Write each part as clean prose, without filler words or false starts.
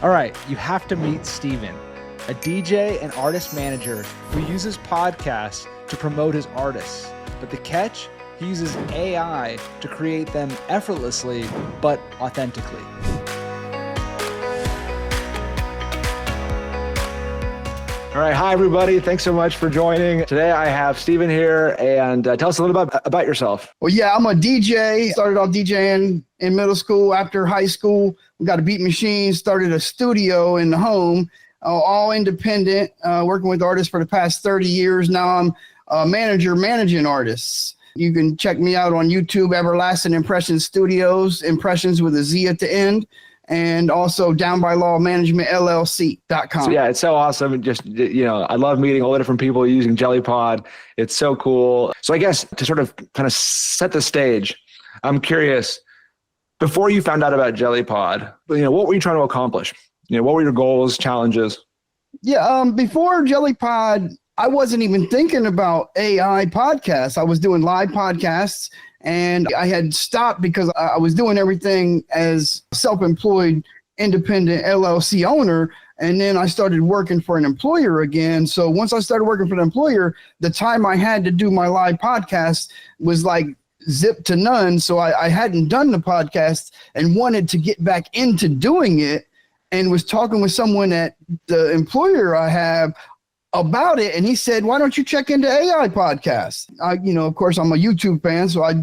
All right, you have to meet Steven, a DJ and artist manager who uses podcasts to promote his artists. But the catch? He uses AI to create them effortlessly, but authentically. All right. Hi, everybody. Thanks so much for joining. Today, I have Steven here, and tell us a little bit about yourself. Well, yeah, I'm a DJ. Started off DJing in middle school. After high school, we got a beat machine, started a studio in the home, all independent, working with artists for the past 30 years. Now I'm a manager managing artists. You can check me out on YouTube, Everlasting Impressions Studios, impressions with a Z at the end. And also Down by Law Management LLC.com. So yeah, it's so awesome. Just, I love meeting all the different people using Jellypod. It's so cool. So I guess to sort of kind of set the stage, I'm curious, before you found out about Jellypod, what were you trying to accomplish? What were your goals, challenges? Yeah, before Jellypod, I wasn't even thinking about AI podcasts. I was doing live podcasts. And I had stopped because I was doing everything as self-employed, independent LLC owner. And then I started working for an employer again. So once I started working for the employer, the time I had to do my live podcast was like zip to none. So I hadn't done the podcast and wanted to get back into doing it, and was talking with someone at the employer I have about it. And he said, why don't you check into AI podcasts? Of course, I'm a YouTube fan. So I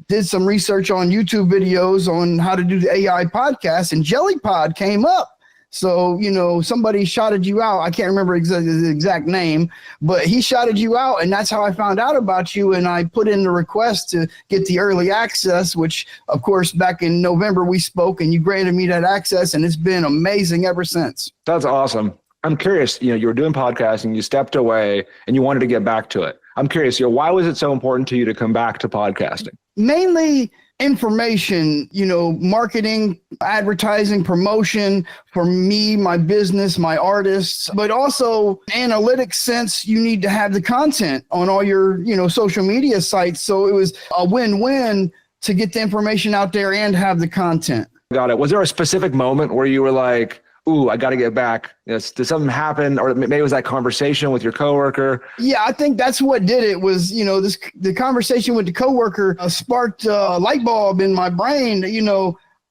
did some research on YouTube videos on how to do the AI podcast, and Jellypod came up. So, somebody shouted you out. I can't remember the exact name, but he shouted you out. And that's how I found out about you. And I put in the request to get the early access, which of course, back in November, we spoke and you granted me that access, and it's been amazing ever since. That's awesome. I'm curious, you were doing podcasting, you stepped away and you wanted to get back to it. I'm curious, why was it so important to you to come back to podcasting? Mainly information, marketing, advertising, promotion for me, my business, my artists, but also analytics sense, you need to have the content on all your, social media sites. So it was a win-win to get the information out there and have the content. Got it. Was there a specific moment where you were like, ooh, I got to get back? Did something happen? Or maybe it was that conversation with your coworker? Yeah, I think that's what did it was, the conversation with the coworker sparked a light bulb in my brain.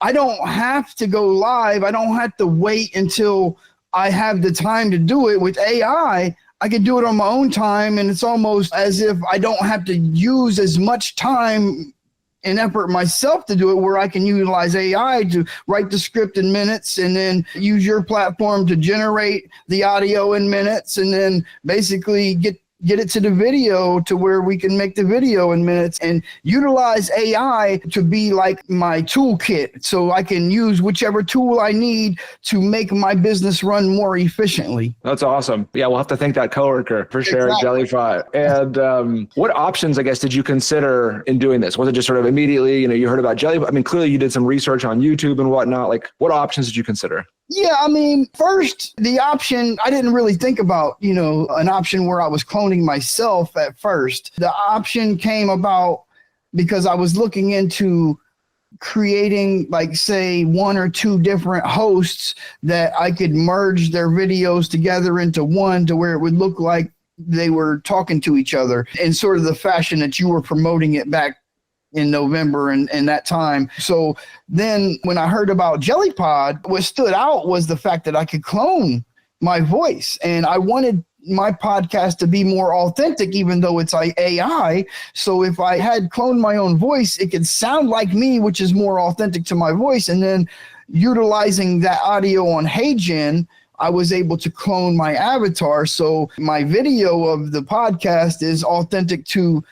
I don't have to go live. I don't have to wait until I have the time to do it with AI. I can do it on my own time. And it's almost as if I don't have to use as much time and effort myself to do it, where I can utilize AI to write the script in minutes and then use your platform to generate the audio in minutes, and then basically get it to the video to where we can make the video in minutes, and utilize AI to be like my toolkit, so I can use whichever tool I need to make my business run more efficiently. That's awesome. Yeah, we'll have to thank that coworker for sharing Jellypod. And what options, I guess, did you consider in doing this? Was it just sort of immediately, you heard about Jellypod? I mean, clearly you did some research on YouTube and whatnot. Like, what options did you consider? Yeah, first, the option, I didn't really think about, an option where I was cloning myself at first. The option came about because I was looking into creating, like, say, one or two different hosts that I could merge their videos together into one, to where it would look like they were talking to each other in sort of the fashion that you were promoting it back in November and that time. So then when I heard about Jellypod, what stood out was the fact that I could clone my voice. And I wanted my podcast to be more authentic, even though it's like AI. So if I had cloned my own voice, it could sound like me, which is more authentic to my voice. And then utilizing that audio on HeyGen, I was able to clone my avatar. So my video of the podcast is authentic to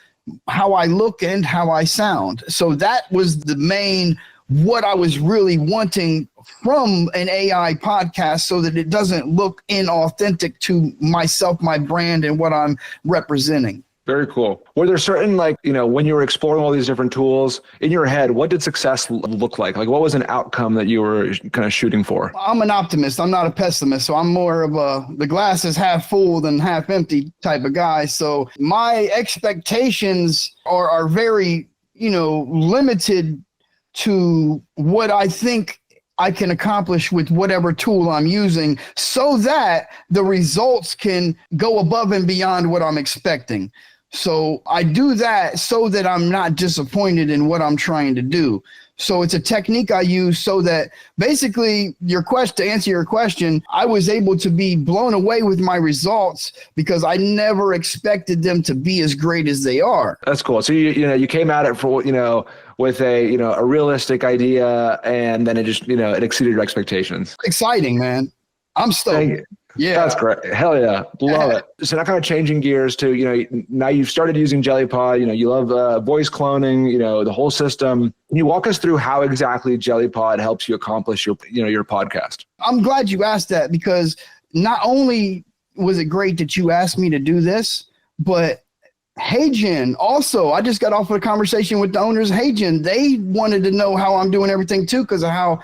how I look and how I sound. So that was the main, what I was really wanting from an AI podcast, so that it doesn't look inauthentic to myself, my brand, and what I'm representing. Very cool. Were there certain, when you were exploring all these different tools in your head, what did success look like? Like, what was an outcome that you were kind of shooting for? I'm an optimist. I'm not a pessimist. So I'm more of the glass is half full than half empty type of guy. So my expectations are very, limited to what I think I can accomplish with whatever tool I'm using so that the results can go above and beyond what I'm expecting. So I do that so that I'm not disappointed in what I'm trying to do. So it's a technique I use so that basically to answer your question, I was able to be blown away with my results because I never expected them to be as great as they are. That's cool. So you came at it for, with a realistic idea, and then it just, it exceeded your expectations. Exciting, man. I'm stoked. Yeah. That's great. Hell yeah. Love it. So now kind of changing gears to, now you've started using Jellypod, you love voice cloning, the whole system. Can you walk us through how exactly Jellypod helps you accomplish your podcast? I'm glad you asked that, because not only was it great that you asked me to do this, but HeyGen also, I just got off of a conversation with the owners of HeyGen. They wanted to know how I'm doing everything too, because of how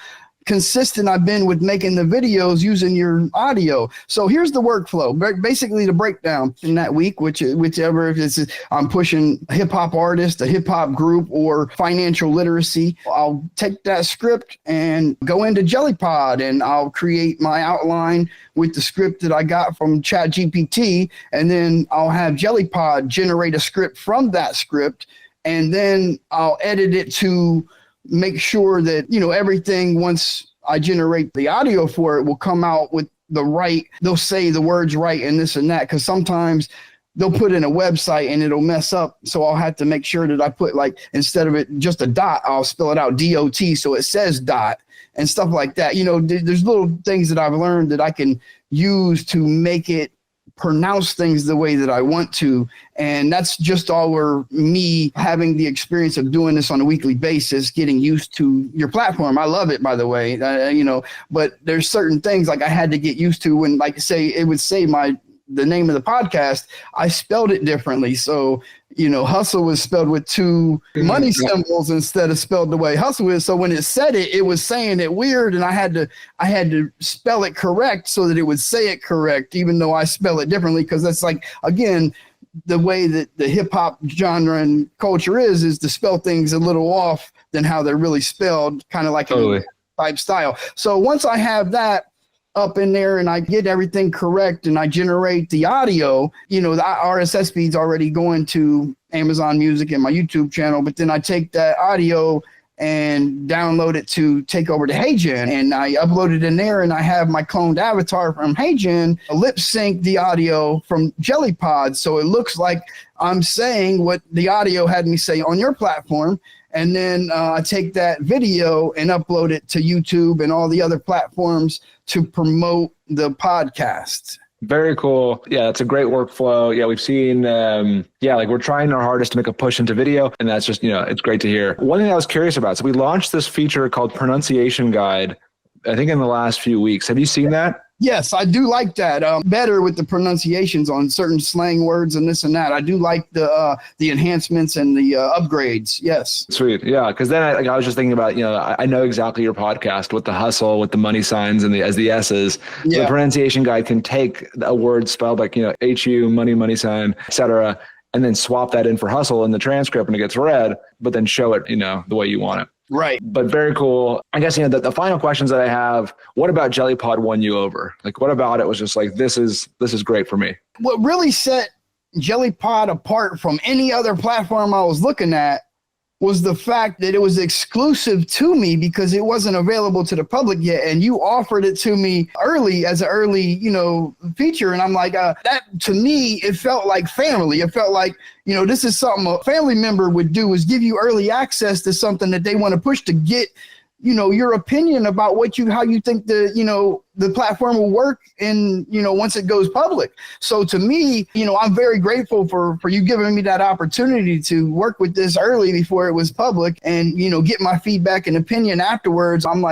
consistent I've been with making the videos using your audio. So here's the workflow. Basically, the breakdown in that week, whichever, if it's I'm pushing hip hop artist, a hip hop group, or financial literacy, I'll take that script and go into Jellypod, and I'll create my outline with the script that I got from ChatGPT, and then I'll have Jellypod generate a script from that script, and then I'll edit it to make sure that, everything, once I generate the audio for it, will come out with they'll say the words right and this and that, because sometimes they'll put in a website and it'll mess up. So I'll have to make sure that I put, instead of it just a dot, I'll spell it out DOT, so it says dot and stuff like that. There's little things that I've learned that I can use to make it pronounce things the way that I want to. And that's just all me having the experience of doing this on a weekly basis, getting used to your platform. I love it, by the way, but there's certain things I had to get used to when, it would say the name of the podcast, I spelled it differently. So, hustle was spelled with two money symbols instead of spelled the way hustle is. So when it said it, it was saying it weird, and I had to spell it correct so that it would say it correct, even though I spell it differently. Because that's again, the way that the hip hop genre and culture is to spell things a little off than how they're really spelled, kind of like a type style. So once I have that up in there and I get everything correct and I generate the audio, the RSS feed's already going to Amazon Music and my YouTube channel, but then I take that audio and download it to take over to HeyGen, and I upload it in there, and I have my cloned avatar from HeyGen lip sync the audio from Jellypod, so it looks like I'm saying what the audio had me say on your platform. And then I take that video and upload it to YouTube and all the other platforms to promote the podcast. Very cool. Yeah, it's a great workflow. Yeah, we've seen, we're trying our hardest to make a push into video, and that's just, it's great to hear. One thing I was curious about, so we launched this feature called Pronunciation Guide, I think in the last few weeks. Have you seen that? Yes, I do like that. Better with the pronunciations on certain slang words and this and that. I do like the enhancements and the upgrades. Yes. Sweet. Yeah. Because then I was just thinking about, I know exactly your podcast with the hustle, with the money signs and the S's. Yeah. The pronunciation guide can take a word spelled like, HU, money sign, et cetera, and then swap that in for hustle in the transcript when it gets read, but then show it, the way you want it. Right. But very cool. I guess, the final questions that I have, what about Jellypod won you over? What about it was just this is great for me? What really set Jellypod apart from any other platform I was looking at was the fact that it was exclusive to me because it wasn't available to the public yet. And you offered it to me early as an early, feature. And I'm like, that to me, it felt like family. It felt like, this is something a family member would do, is give you early access to something that they want to push to get, your opinion about how you think the platform will work and, once it goes public. So to me, I'm very grateful for you giving me that opportunity to work with this early before it was public and, get my feedback and opinion afterwards. I'm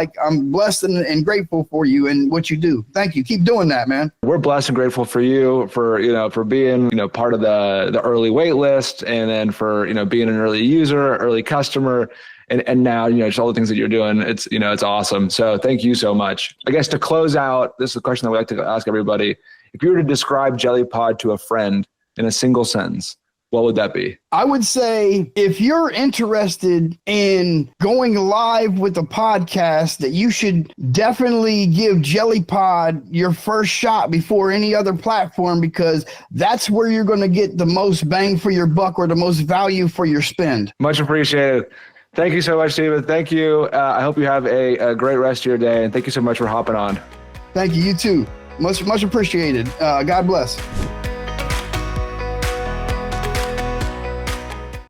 blessed and grateful for you and what you do. Thank you. Keep doing that, man. We're blessed and grateful for you for being, part of the early wait list, and then for, being an early user, early customer. And now, just all the things that you're doing, it's awesome. So thank you so much. I guess to close out, this is a question that we like to ask everybody. If you were to describe Jellypod to a friend in a single sentence, what would that be? I would say if you're interested in going live with a podcast, that you should definitely give Jellypod your first shot before any other platform, because that's where you're going to get the most bang for your buck or the most value for your spend. Much appreciated. Thank you so much, Steven. Thank you. I hope you have a great rest of your day, and thank you so much for hopping on. Thank you. You too. Much appreciated. God bless.